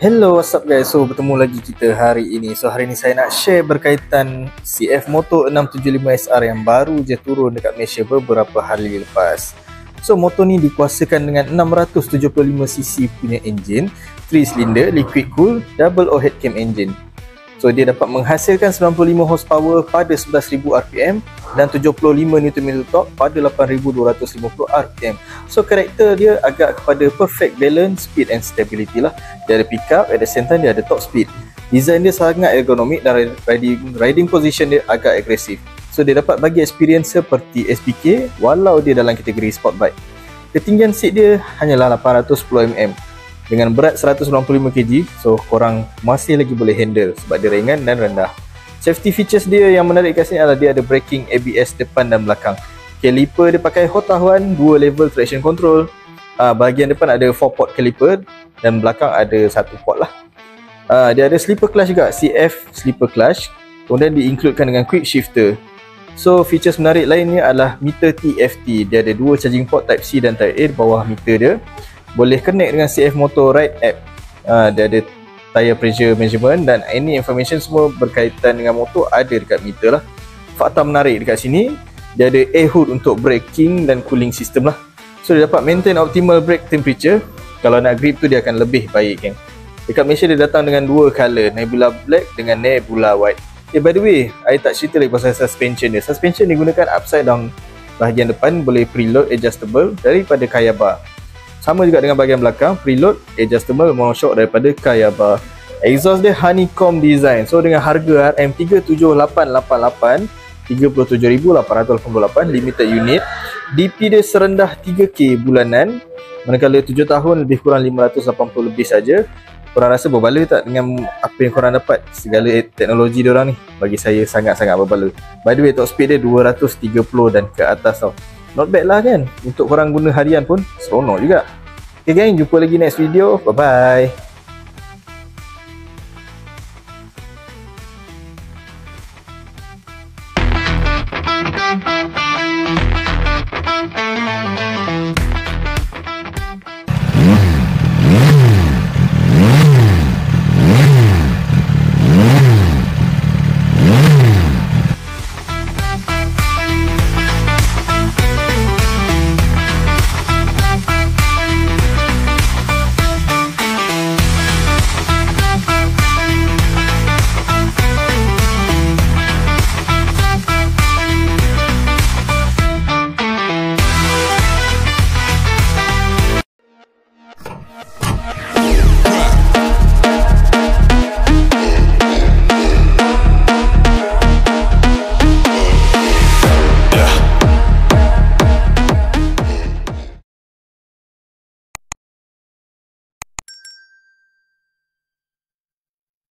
Hello, what's up guys? So, bertemu lagi kita hari ini. So, hari ini saya nak share berkaitan CF Moto 675SR yang baru je turun dekat Malaysia beberapa hari lepas. So, motor ni dikuasakan dengan 675cc punya enjin, 3 silinder, liquid cool, double overhead cam engine. So, dia dapat menghasilkan 95 horsepower pada 11,000 rpm dan 75 Nm torque pada 8,250 rpm. So, karakter dia agak kepada perfect balance, speed and stability lah. Dia ada pickup, at the same time dia ada top speed. Design dia sangat ergonomik dan riding position dia agak agresif. So, dia dapat bagi experience seperti SPK walau dia dalam kategori sport bike. Ketinggian seat dia hanyalah 810mm. Dengan berat 195 kg, so korang masih lagi boleh handle sebab dia ringan dan rendah. Safety features dia yang menarik kat sini adalah dia ada braking ABS depan dan belakang. Caliper dia pakai Hotahuan 2 level traction control. Bahagian depan ada 4 port caliper dan belakang ada 1 port lah. Dia ada slipper clutch juga, CF slipper clutch. Kemudian di-includekan dengan quick shifter. So features menarik lainnya adalah meter TFT. Dia ada 2 charging port Type C dan Type A di bawah meter dia. Boleh connect dengan CF Moto Ride app. Dia ada tire pressure measurement dan any information semua berkaitan dengan motor ada dekat meter lah. Fakta menarik dekat sini, dia ada air hood untuk braking dan cooling system lah. So dia dapat maintain optimal brake temperature. Kalau nak grip tu dia akan lebih baik kan. Dekat Malaysia dia datang dengan 2 color, Nebula Black dengan Nebula White. By the way, I tak cerita lagi pasal suspension dia. Suspension digunakan upside down. Bahagian depan boleh preload adjustable daripada Kayaba. Sama juga dengan bahagian belakang, preload adjustable monoshock daripada Kayaba. Exhaust dia honeycomb design. So dengan harga RM37888, 37,888 limited unit. DP dia serendah 3K bulanan. Manakala 7 tahun lebih kurang 580 lebih saja. Korang rasa berbaloi tak dengan apa yang korang dapat? Segala teknologi diorang ni bagi saya sangat-sangat berbaloi. By the way, top speed dia 230 dan ke atas tau. Not bad lah kan. Untuk korang guna harian pun seronok juga. Okay gang, jumpa lagi next video. Bye bye.